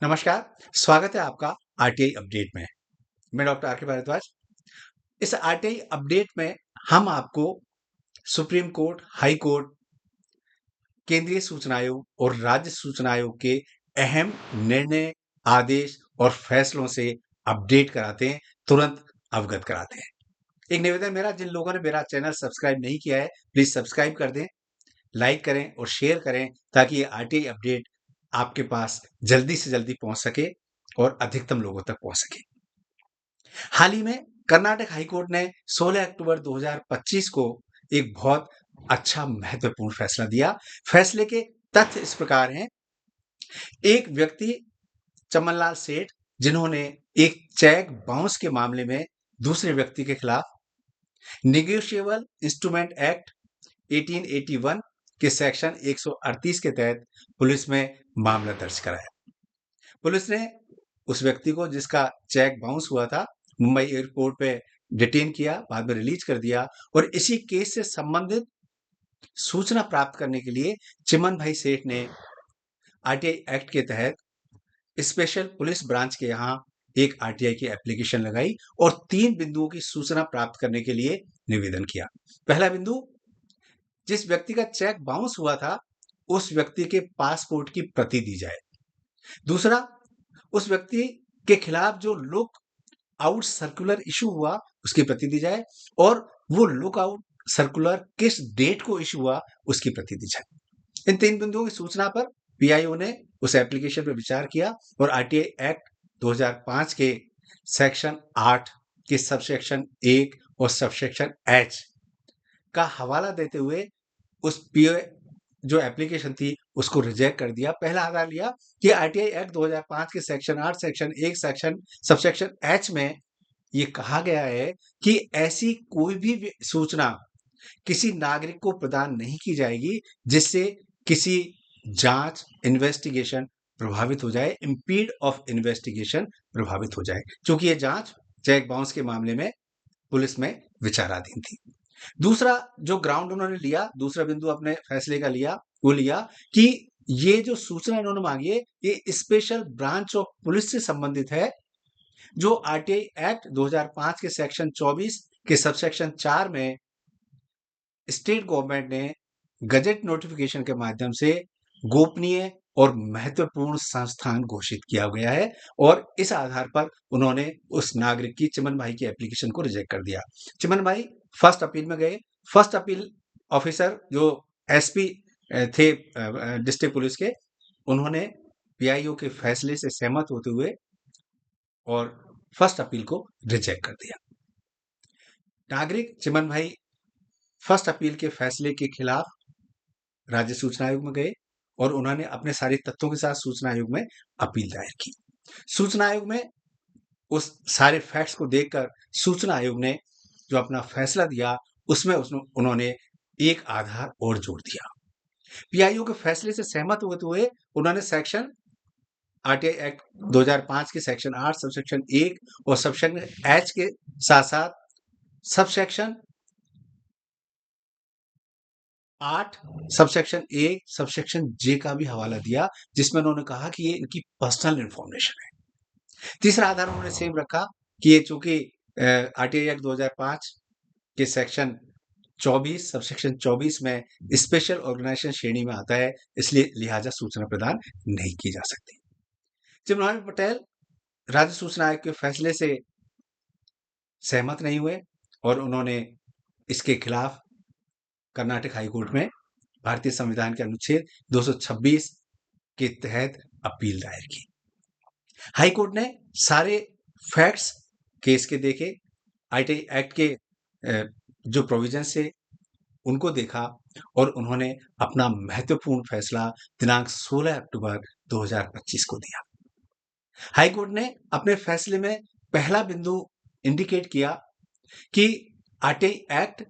नमस्कार, स्वागत है आपका आरटीआई अपडेट में। मैं डॉक्टर आर के भारद्वाज। इस आरटीआई अपडेट में हम आपको सुप्रीम कोर्ट, हाई कोर्ट, केंद्रीय सूचना आयोग और राज्य सूचना आयोग के अहम निर्णय, आदेश और फैसलों से अपडेट कराते हैं, तुरंत अवगत कराते हैं। एक निवेदन मेरा, जिन लोगों ने मेरा चैनल सब्सक्राइब नहीं किया है, प्लीज सब्सक्राइब कर दें, लाइक करें और शेयर करें ताकि ये आरटीआई अपडेट आपके पास जल्दी से जल्दी पहुंच सके और अधिकतम लोगों तक पहुंच सके। हाल ही में कर्नाटक हाईकोर्ट ने 16 अक्टूबर 2025 को एक बहुत अच्छा महत्वपूर्ण फैसला दिया। फैसले के तथ्य इस प्रकार हैं। एक व्यक्ति चमनलाल सेठ, जिन्होंने एक चेक बाउंस के मामले में दूसरे व्यक्ति के खिलाफ निगोशिएबल इंस्ट्रूमेंट एक्ट 1881 के सेक्शन 138 के तहत पुलिस में मामला दर्ज कराया। पुलिस ने उस व्यक्ति को, जिसका चेक बाउंस हुआ था, मुंबई एयरपोर्ट पे डिटेन किया, बाद में रिलीज कर दिया और इसी केस से संबंधित सूचना प्राप्त करने के लिए चिमन भाई सेठ ने आरटीआई एक्ट के तहत स्पेशल पुलिस ब्रांच के यहाँ एक आरटीआई की एप्लीकेशन लगाई और 3 बिंदुओं की सूचना प्राप्त करने के लिए निवेदन किया। पहला बिंदु, जिस व्यक्ति का चेक बाउंस हुआ था उस व्यक्ति के पासपोर्ट की प्रति दी जाए। दूसरा, उस व्यक्ति के खिलाफ जो लुक आउट सर्कुलर इशू हुआ उसकी प्रति दी जाए और वो लुक आउट सर्कुलर किस डेट को इशू हुआ उसकी प्रति दी जाए। इन 3 बिंदुओं की सूचना पर पीआईओ ने उस एप्लीकेशन पर विचार किया और आरटीआई एक्ट 2005 के सेक्शन 8 के सबसेक्शन 1 और सबसेक्शन एच का हवाला देते हुए उस जो एप्लीकेशन थी उसको रिजेक्ट कर दिया। पहला आधार लिया कि आरटीआई एक्ट 2005 के सेक्शन 8 सेक्शन 1 सबसेक्शन एच में ये कहा गया है कि ऐसी कोई भी सूचना किसी नागरिक को प्रदान नहीं की जाएगी जिससे किसी जांच, इन्वेस्टिगेशन प्रभावित हो जाए, इंपीड ऑफ इन्वेस्टिगेशन प्रभावित हो जाए, क्योंकि ये जांच चेक बाउंस के मामले में पुलिस में विचाराधीन थी। दूसरा जो ग्राउंड उन्होंने लिया, दूसरा बिंदु अपने फैसले का लिया, वो लिया कि ये जो सूचना इन्होंने मांगी है ये स्पेशल ब्रांच ऑफ पुलिस से संबंधित है, जो आरटीआई एक्ट 2005 के सेक्शन 24 के सबसेक्शन 4 में स्टेट गवर्नमेंट ने गजेट नोटिफिकेशन के माध्यम से गोपनीय और महत्वपूर्ण संस्थान घोषित किया गया है और इस आधार पर उन्होंने उस नागरिक की, चिमन भाई की एप्लीकेशन को रिजेक्ट कर दिया। चिमन भाई फर्स्ट अपील में गए। फर्स्ट अपील ऑफिसर जो एसपी थे डिस्ट्रिक्ट पुलिस के, उन्होंने पीआईओ के फैसले से सहमत होते हुए और फर्स्ट अपील को रिजेक्ट कर दिया। नागरिक चिमन भाई फर्स्ट अपील के फैसले के खिलाफ राज्य सूचना आयोग में गए और उन्होंने अपने सारे तथ्यों के साथ सूचना आयोग में अपील दायर की। सूचना आयोग में उस सारे फैक्ट्स को देखकर सूचना आयोग ने जो अपना फैसला दिया उसमें उन्होंने एक आधार और जोड़ दिया। पीआईओ के फैसले से सहमत होते हुए उन्होंने सेक्शन आरटीआई एक्ट 2005 के सेक्शन 8 सबसेक्शन 1 और सबसेक्शन एच के साथ साथ सबसेक्शन 8 सबसेक्शन ए सबसेक्शन जे का भी हवाला दिया, जिसमें उन्होंने कहा कि ये इनकी पर्सनल इंफॉर्मेशन है। तीसरा आधार उन्होंने सेम रखा कि ये चूंकि आरटीआई एक्ट 2005 के सेक्शन 24 सबसेक्शन 24 में स्पेशल ऑर्गेनाइजेशन श्रेणी में आता है, इसलिए लिहाजा सूचना प्रदान नहीं की जा सकती। चिमनभाई पटेल राज्य सूचना आयोग के फैसले से सहमत नहीं हुए और उन्होंने इसके खिलाफ कर्नाटक हाईकोर्ट में भारतीय संविधान के अनुच्छेद 226 के तहत अपील दायर की। हाईकोर्ट ने सारे फैक्ट्स केस के देखे, आरटीआई एक्ट के जो प्रोविजन से उनको देखा और उन्होंने अपना महत्वपूर्ण फैसला दिनांक 16 अक्टूबर 2025 को दिया। हाईकोर्ट ने अपने फैसले में पहला बिंदु इंडिकेट किया कि आरटीआई एक्ट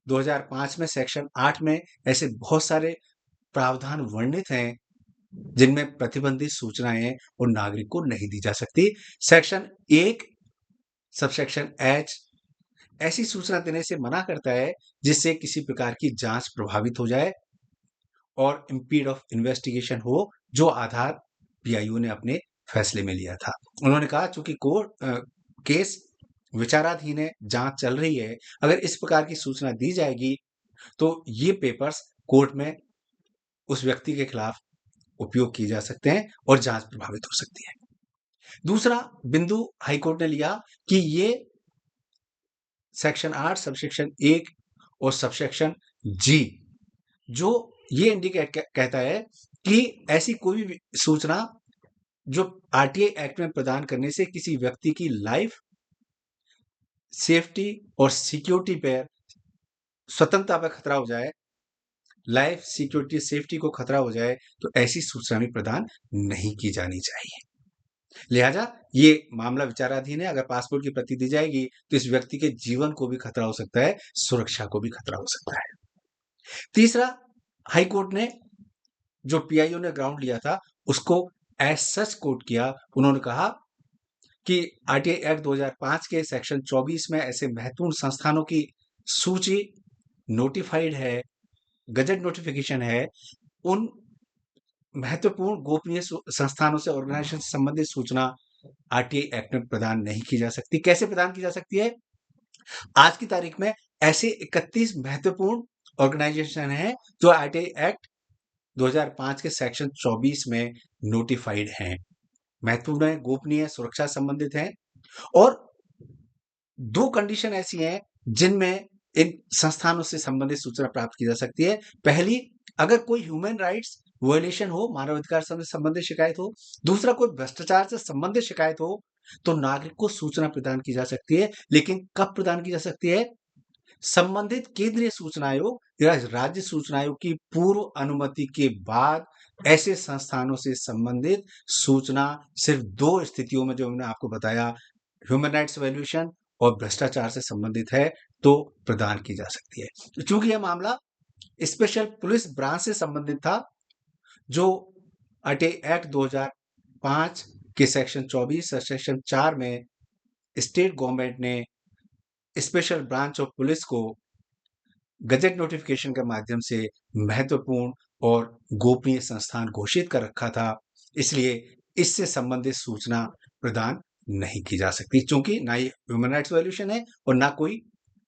2005 में सेक्शन 8 में ऐसे बहुत सारे प्रावधान वर्णित हैं जिनमें प्रतिबंधित सूचनाएं और नागरिक को नहीं दी जा सकती। सेक्शन 1 सबसेक्शन एच ऐसी सूचना देने से मना करता है जिससे किसी प्रकार की जांच प्रभावित हो जाए और इंपीड ऑफ इन्वेस्टिगेशन हो, जो आधार पीआईओ ने अपने फैसले में लिया था। उन्होंने कहा चूंकि केस विचाराधीन है, जांच चल रही है, अगर इस प्रकार की सूचना दी जाएगी तो ये पेपर्स कोर्ट में उस व्यक्ति के खिलाफ उपयोग किए जा सकते हैं और जांच प्रभावित हो सकती है। दूसरा बिंदु हाईकोर्ट ने लिया कि ये सेक्शन 8 सबसेक्शन 1 और सबसेक्शन जी जो ये इंडिकेट कहता है कि ऐसी कोई भी सूचना जो आरटीआई एक्ट में प्रदान करने से किसी व्यक्ति की लाइफ, सेफ्टी और सिक्योरिटी पर, स्वतंत्रता पर खतरा हो जाए, लाइफ, सिक्योरिटी, सेफ्टी को खतरा हो जाए, तो ऐसी सूचना भी प्रदान नहीं की जानी चाहिए। लिहाजा ये मामला विचाराधीन है। अगर पासपोर्ट की प्रति दी जाएगी तो इस व्यक्ति के जीवन को भी खतरा हो सकता है, सुरक्षा को भी खतरा हो सकता है। तीसरा, हाईकोर्ट ने जो पीआईओ ने ग्राउंड लिया था उसको एज सच कोट किया। उन्होंने कहा कि आरटीआई एक्ट 2005 के सेक्शन 24 में ऐसे महत्वपूर्ण संस्थानों की सूची नोटिफाइड है, गजट नोटिफिकेशन है। उन महत्वपूर्ण गोपनीय संस्थानों से, ऑर्गेनाइजेशन से संबंधित सूचना आरटीआई एक्ट में प्रदान नहीं की जा सकती। कैसे प्रदान की जा सकती है? आज की तारीख में ऐसे 31 महत्वपूर्ण ऑर्गेनाइजेशन हैं जो आरटीआई एक्ट 2005 के सेक्शन 24 में नोटिफाइड हैं, महत्वपूर्ण है, गोपनीय, सुरक्षा संबंधित हैं। और दो कंडीशन ऐसी हैं जिनमें इन संस्थानों से संबंधित सूचना प्राप्त की जा सकती है। पहली, अगर कोई ह्यूमन राइट्स वायलेशन हो, मानवाधिकार से संबंधित शिकायत हो। दूसरा, कोई भ्रष्टाचार से संबंधित शिकायत हो तो नागरिक को सूचना प्रदान की जा सकती है। लेकिन कब प्रदान की जा सकती है? संबंधित केंद्रीय सूचना आयोग या राज्य सूचना आयोग की पूर्व अनुमति के बाद ऐसे संस्थानों से संबंधित सूचना सिर्फ दो स्थितियों में, जो मैंने आपको बताया, ह्यूमन राइट्स वायलेशन और भ्रष्टाचार से संबंधित है, तो प्रदान की जा सकती है। चूंकि यह मामला स्पेशल पुलिस ब्रांच से संबंधित था, जो आरटीआई एक्ट 2005 के सेक्शन 24 और सेक्शन 4 में स्टेट गवर्नमेंट ने स्पेशल ब्रांच ऑफ पुलिस को गजट नोटिफिकेशन के माध्यम से महत्वपूर्ण और गोपनीय संस्थान घोषित कर रखा था, इसलिए इससे संबंधित सूचना प्रदान नहीं की जा सकती, क्योंकि ना ही ह्यूमन राइट्स वायलेशन है और ना कोई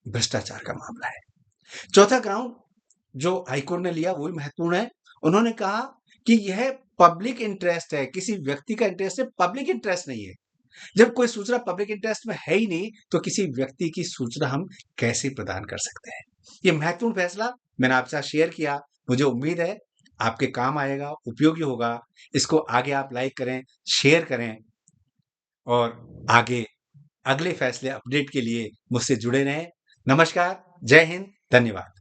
भ्रष्टाचार का मामला है। चौथा ग्राउंड जो हाईकोर्ट ने लिया वो भी महत्वपूर्ण है। उन्होंने कहा कि यह पब्लिक इंटरेस्ट है, किसी व्यक्ति का इंटरेस्ट है, पब्लिक इंटरेस्ट नहीं है। जब कोई सूचना पब्लिक इंटरेस्ट में है ही नहीं तो किसी व्यक्ति की सूचना हम कैसे प्रदान कर सकते हैं? ये महत्वपूर्ण फैसला मैंने आपके साथ शेयर किया। मुझे उम्मीद है आपके काम आएगा, उपयोगी होगा। इसको आगे आप लाइक करें, शेयर करें और आगे अगले फैसले अपडेट के लिए मुझसे जुड़े रहें। नमस्कार, जय हिंद, धन्यवाद।